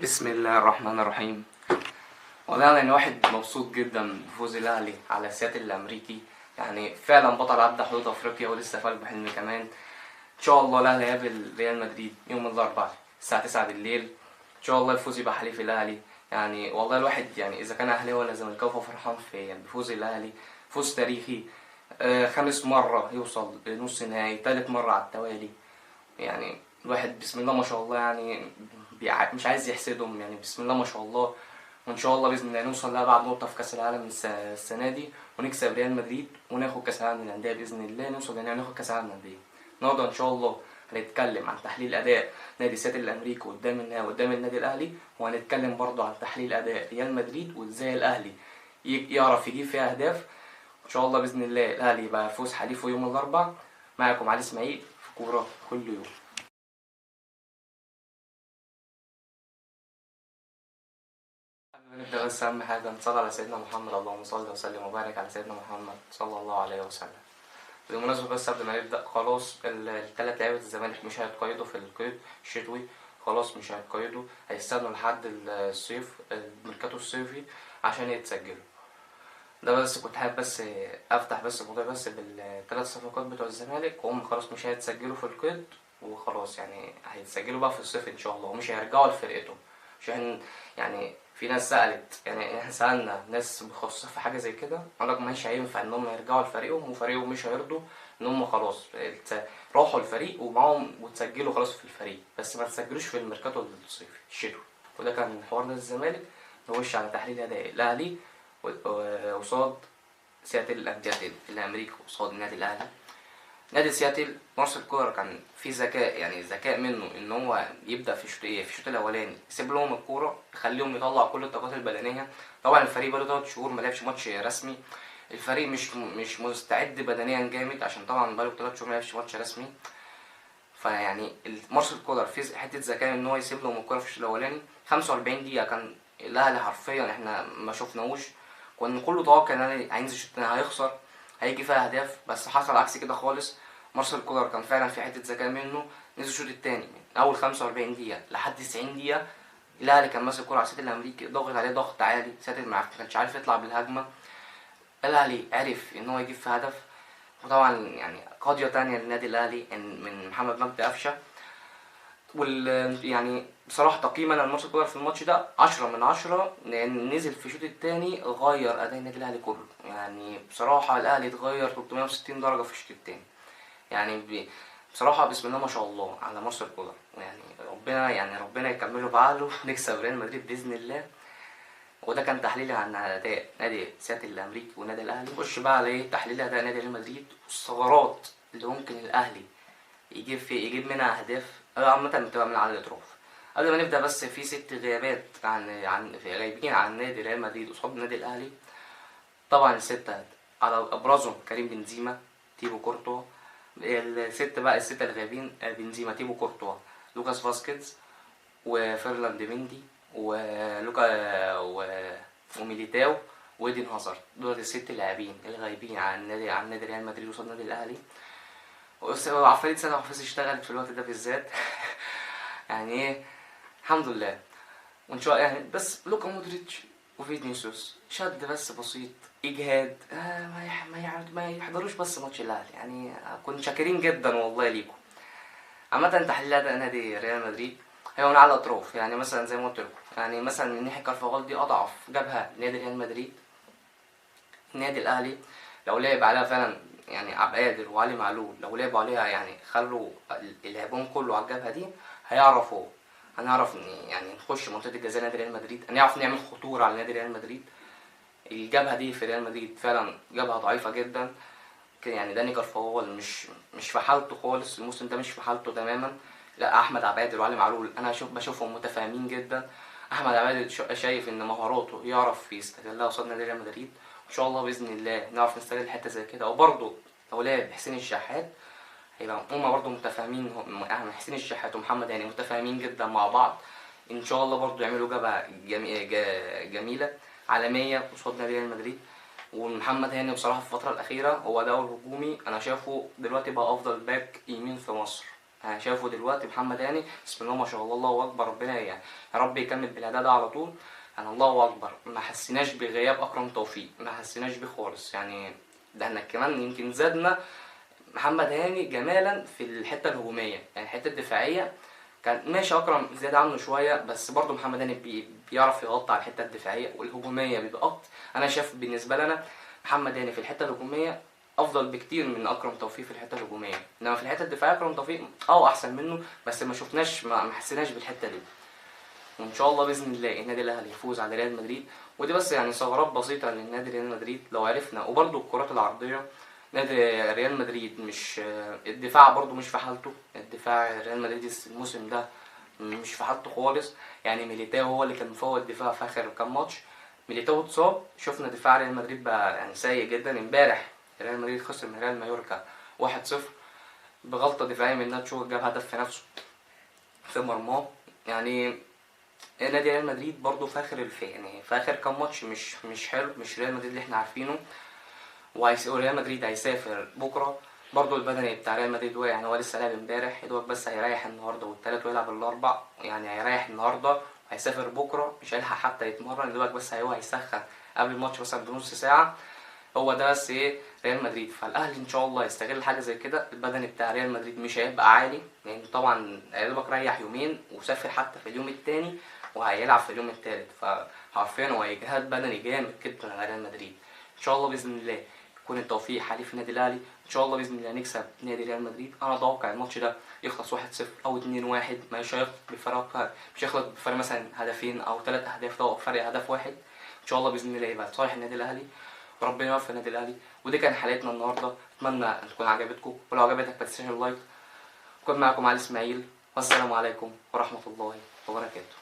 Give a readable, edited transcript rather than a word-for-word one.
بسم الله الرحمن الرحيم. والله يعني واحد مبسوط جدا بفوز الاهلي على سياتل الامريكي. يعني فعلا بطل عدى حدود افريقيا ولسه فالك بحلم كمان. ان شاء الله الاهلي هيقابل ريال مدريد يوم الاربعاء الساعه 9 بالليل. ان شاء الله الفوز يبقى حليف الاهلي. يعني والله الواحد يعني اذا كان اهلاوي ولا زملكاوي فهو فرحان في يعني بفوز الاهلي. فوز تاريخي. خامس مره يوصل لنص نهائي، ثالث مره على التوالي. يعني الواحد بسم الله ما شاء الله يعني مش عايز يحسدهم، يعني بسم الله ما شاء الله. وان شاء الله باذن الله نوصل لابعد نقطه في كاس العالم السنه دي، ونكسب ريال مدريد وناخد كاس العالم للانديه باذن الله. نوصل يعني ناخد كاس العالم للانديه. النهارده ان شاء الله هنتكلم عن تحليل اداء نادي سياتل الامريكي قدام قدام النادي الاهلي، وهنتكلم برضه عن تحليل اداء ريال مدريد وازاي الاهلي يعرف يجيب فيها اهداف. ان شاء الله باذن الله الاهلي يبقى فوز حليفه يوم الاربعاء. معكم علي اسماعيل في كوره كل يوم. نبدأ بس أهم حاجة نصلي على سيدنا محمد، اللهم صل وسلم وبارك على سيدنا محمد صلى الله عليه وسلم. بالمناسبة بس قبل ما نبدأ، خلاص التلات لعيبة الزمالك مش هيتقيدوا في القيد الشتوي. خلاص مش هيتقيدوا، هيستنوا لحد الصيف الميركاتو الصيفي عشان يتسجلوا. ده بس كنت حابب بس أفتح بس الموضوع بس بالتلات صفقات بتوع الزمالك، وهم خلاص مش هيتسجلوا في القيد. وخلاص يعني هيتسجلوا بقى في الصيف إن شاء الله، ومش هيرجعوا لفرقتهم. عشان يعني في ناس سألت، يعني احنا سألنا ناس متخصصة في حاجة زي كده، قالك مش هينفع ان هم يرجعوا لفريقهم وفريقهم مش هيرضوا ان هم خلاص راحوا الفريق ومعاهم وتسجلوا خلاص في الفريق، بس ما تسجلوش في الميركاتو الصيفي الشتوي. وده كان حوار نادي الزمالك. نخش على تحليل اداء الاهلي قصاد سياتل الامريكي قصاد النادي الاهلي. نادي سياتل مارسيل كولر كان في ذكاء، يعني ذكاء منه ان هو يبدا في الشوط الاولاني يسيب لهم الكوره، يخليهم يطلعوا كل الطاقات البدنيه. طبعا الفريق بقاله 3 شهور ما لعبش ماتش رسمي. الفريق مش مستعد بدنيا جامد، عشان طبعا بقاله 3 شهور ما لعبش ماتش رسمي. فيعني مارسيل كولر في حته ذكاء ان هو يسيب لهم الكوره في الشوط الاولاني. 45 دقيقه كان الاهلي حرفيا احنا ما شفناهوش. كنا كله توقع ان هينزل الشوط التاني هيخسر، هيجي فيها اهداف، بس حصل عكس كده خالص. مارسيل كولر كان فعلا في حته ذكاء منه. نزل الشوط التاني من اول 45 دقيقه لحد 90 دقيقه الاهلي كان ماسك الكوره على سيتي الامريكي، ضاغط عليه ضغط عالي. سيتي ما كانش عارف يطلع بالهجمه. الاهلي عرف ان هو يجيب في هدف. وطبعا يعني قضيه تانية للنادي الاهلي من محمد مجدي قفشه. يعني بصراحة تقييما لمارسيل كولر في الماتش ده 10/10، لأن نزل في الشوط التاني غير أداء النادي الأهلي كله. يعني بصراحة الأهلي اتغير 360 درجة في الشوط التاني. يعني بصراحة بسم الله ما شاء الله على مارسيل كولر. يعني ربنا يكمله بعقله نكسب ريال مدريد بإذن الله. وده كان تحليلي عن أداء نادي سياتل الأمريكي والنادي الأهلي. نخش بقى على تحليل أداء نادي ريال مدريد والثغرات اللي ممكن الأهلي يجيب منها اهداف. عامة بتبقى من على الاطراف. قبل ما نبدا بس في 6 غيابات في غايبين عن نادي ريال مدريد قصاد النادي الاهلي. طبعا ال6 على ابرزهم كريم بنزيما، تيبو كورتوا. الستة الغايبين بنزيما، تيبو كورتوا، لوكاس فاسكيز، وفيرلاند ميندي، وميليتاو، وإيدن هازارد. دول ال6 لاعبين الغايبين عن نادي ريال مدريد قصاد النادي الاهلي. وعفاريت سنة حفيظ اشتغلت في الوقت ده بالذات. يعني ايه، الحمد لله. وان شاء الله يعني بس لوكا مودريتش وفينيسيوس شد بس بسيط اجهاد. ما يحضروش بس ماتش الاهلي. يعني كنت شاكرين جدا والله ليكم. عامة تحليل اداء نادي ريال مدريد هي من على الاطراف. يعني مثلا زي ما قلت لكم، يعني مثلا من ناحية كارفاغال دي اضعف جبهة نادي ريال مدريد. النادي الاهلي لو لعب عليها فعلا، يعني عبد القادر وعلي معلول لو لعبوا عليها، يعني خلوا لعبهم كله على الجبهه دي، هيعرفوا هنعرف يعني نخش منطقه الجزاء نادي ريال مدريد، هنعرف نعمل خطوره على نادي ريال مدريد. الجبهه دي في ريال مدريد فعلا جبهه ضعيفه جدا. يعني داني كارفاغال مش في حالته خالص الموسم ده، مش في حالته تماما. لا، احمد عبد القادر وعلي معلول انا بشوفهم متفاهمين جدا. احمد عبد القادر شايف ان مهاراته يعرف يستغلها قصاد نادي ريال مدريد. ان شاء الله باذن الله نعرف نستغل حته زي كده. وبرضه لو لعب حسين الشحات هيبقى هما برضه متفاهمين. حسين الشحات ومحمد يعني متفاهمين جدا مع بعض. ان شاء الله برضه يعملوا جبهه جميله عالميه قصاد نادي ريال مدريد. ومحمد هاني بصراحه في الفتره الاخيره هو ده الهجومي انا شايفه دلوقتي بقى افضل باك يمين في مصر. انا شايفه دلوقتي محمد هاني بسم الله ما شاء الله، الله اكبر، ربنا يعني يا رب يكمل بالاداء ده على طول. يعني الله اكبر، ما حسيناش بغياب اكرم توفيق، ما حسيناش بيه خالص يعني. ده احنا كمان يمكن زادنا محمد هاني جمالا في الحته الهجوميه، يعني الحته الدفاعيه كان ماشي اكرم زياده عنه شويه، بس برضه محمد هاني بيعرف يغطي على الحته الدفاعيه، والهجوميه بيبقى اكتر. انا شايف بالنسبه لنا محمد هاني في الحته الهجوميه افضل بكتير من اكرم توفيق في الحته الهجوميه، انما في الحته الدفاعيه اكرم توفيق احسن منه، بس ما شفناش ما حسيناش بالحته دي. وان شاء الله باذن الله النادي الاهلي يفوز على ريال مدريد، ودي بس يعني ثغرات بسيطه للنادي ريال مدريد لو عرفنا. وبرده الكرات العرضيه، نادي ريال مدريد مش الدفاع برده مش في حالته، الدفاع ريال مدريد الموسم ده مش في حالته خالص. يعني ميليتاو هو اللي كان مفوق الدفاع في اخر كام ماتش، ميليتاو اتصاب، شفنا دفاع ريال مدريد بقى يعني سيء جدا. امبارح ريال مدريد خسر من ريال مايوركا 1-0 بغلطه دفاعيه من ناتشو، جاب هدف في نفسه في مرماه. يعني نادي ريال مدريد برضه في اخر يعني في اخر كام ماتش مش حلو، مش ريال مدريد اللي احنا عارفينه. وريال مدريد هيسافر بكره، برضه البدني بتاع ريال مدريد واقع، يعني هو لسه لعب امبارح يا دوبك، بس هيريح النهارده والتلات ويلعب الاربع، يعني هيريح النهارده وهيسافر بكره، مش هيلحق حتى يتمرن يا دوبك، بس هو هيسخن قبل الماتش مثلا بنص ساعه. هو ده بس ايه ريال مدريد. فالاهلي ان شاء الله يستغل حاجه زي كده. البدني بتاع ريال مدريد مش هيبقى عالي، لان يعني طبعا يا دوبك ريح يومين وسافر حتى في اليوم التاني وهيلعب في اليوم التالت، فحرفيا هو هيجهد بدني جامد جدا على ريال مدريد. ان شاء الله باذن الله يكون التوفيق حليف النادي الاهلي، ان شاء الله باذن الله نكسب نادي ريال مدريد. انا اتوقع الماتش ده يخلص 1-0 او 2-1، مش هيخلص بفرق، مش هيخلص بفرق مثلا هدفين او 3 اهداف، لو فرق هدف واحد. ان شاء الله باذن الله يبقى صالح النادي الاهلي، وربنا يوفق النادي الاهلي. ودي كان حلقتنا النهارده، اتمنى ان تكون عجبتكم، ولو عجبتك ما تنساش اللايك. كنت معكم علي اسماعيل، والسلام عليكم ورحمه الله وبركاته.